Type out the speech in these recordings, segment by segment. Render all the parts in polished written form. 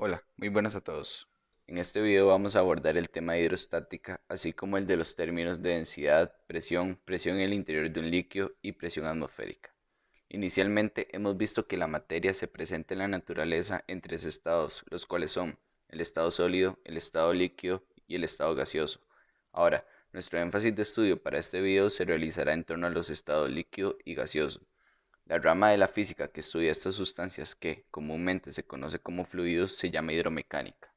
Hola, muy buenas a todos. En este video vamos a abordar el tema de hidrostática, así como el de los términos de densidad, presión, presión en el interior de un líquido y presión atmosférica. Inicialmente hemos visto que la materia se presenta en la naturaleza en tres estados, los cuales son el estado sólido, el estado líquido y el estado gaseoso. Ahora, nuestro énfasis de estudio para este video se realizará en torno a los estados líquido y gaseoso. La rama de la física que estudia estas sustancias que comúnmente se conoce como fluidos se llama hidromecánica.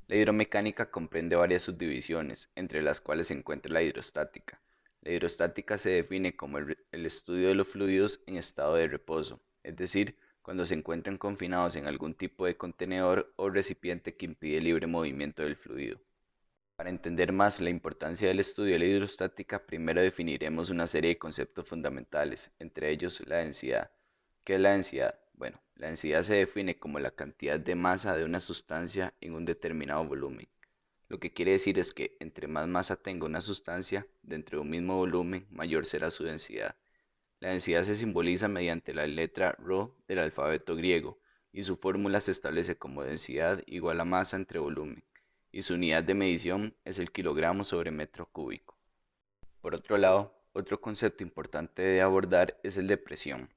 La hidromecánica comprende varias subdivisiones, entre las cuales se encuentra la hidrostática. La hidrostática se define como el estudio de los fluidos en estado de reposo, es decir, cuando se encuentran confinados en algún tipo de contenedor o recipiente que impide el libre movimiento del fluido. Para entender más la importancia del estudio de la hidrostática, primero definiremos una serie de conceptos fundamentales, entre ellos la densidad. ¿Qué es la densidad? Bueno, la densidad se define como la cantidad de masa de una sustancia en un determinado volumen. Lo que quiere decir es que entre más masa tenga una sustancia dentro de un mismo volumen, mayor será su densidad. La densidad se simboliza mediante la letra ρ del alfabeto griego y su fórmula se establece como densidad igual a masa entre volumen y su unidad de medición es el kilogramo sobre metro cúbico. Por otro lado, otro concepto importante de abordar es el de presión.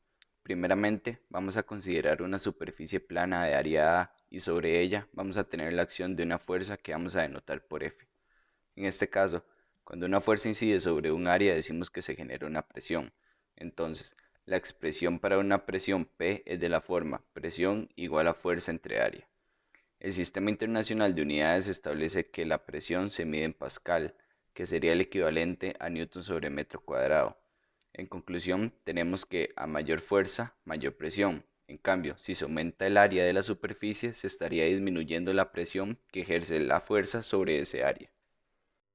Primeramente, vamos a considerar una superficie plana de área A y sobre ella vamos a tener la acción de una fuerza que vamos a denotar por F. En este caso, cuando una fuerza incide sobre un área decimos que se genera una presión. Entonces, la expresión para una presión P es de la forma presión igual a fuerza entre área. El Sistema Internacional de Unidades establece que la presión se mide en pascal, que sería el equivalente a newton sobre metro cuadrado. En conclusión, tenemos que a mayor fuerza, mayor presión. En cambio, si se aumenta el área de la superficie, se estaría disminuyendo la presión que ejerce la fuerza sobre ese área.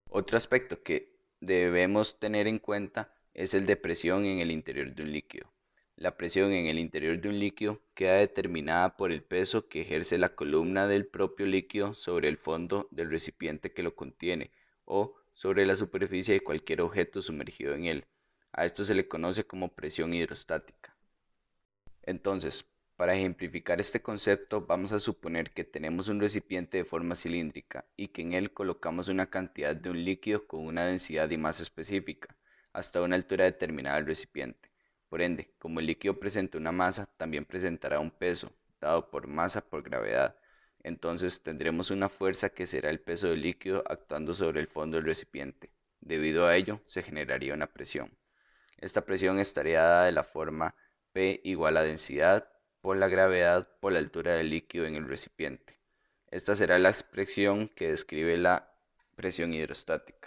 Otro aspecto que debemos tener en cuenta es el de presión en el interior de un líquido. La presión en el interior de un líquido queda determinada por el peso que ejerce la columna del propio líquido sobre el fondo del recipiente que lo contiene o sobre la superficie de cualquier objeto sumergido en él. A esto se le conoce como presión hidrostática. Entonces, para ejemplificar este concepto, vamos a suponer que tenemos un recipiente de forma cilíndrica y que en él colocamos una cantidad de un líquido con una densidad y masa específica, hasta una altura determinada del recipiente. Por ende, como el líquido presenta una masa, también presentará un peso, dado por masa por gravedad. Entonces tendremos una fuerza que será el peso del líquido actuando sobre el fondo del recipiente. Debido a ello, se generaría una presión. Esta presión estaría dada de la forma P igual a densidad por la gravedad por la altura del líquido en el recipiente. Esta será la expresión que describe la presión hidrostática.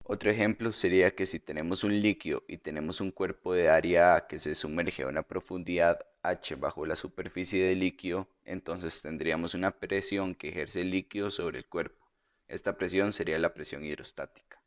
Otro ejemplo sería que si tenemos un líquido y tenemos un cuerpo de área A que se sumerge a una profundidad h bajo la superficie del líquido, entonces tendríamos una presión que ejerce el líquido sobre el cuerpo. Esta presión sería la presión hidrostática.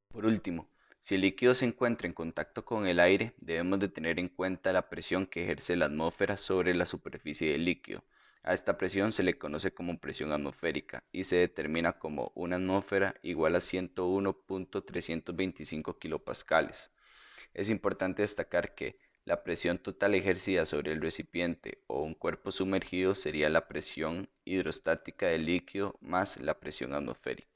Por último, si el líquido se encuentra en contacto con el aire, debemos de tener en cuenta la presión que ejerce la atmósfera sobre la superficie del líquido. A esta presión se le conoce como presión atmosférica y se determina como una atmósfera igual a 101.325 kilopascales. Es importante destacar que la presión total ejercida sobre el recipiente o un cuerpo sumergido sería la presión hidrostática del líquido más la presión atmosférica.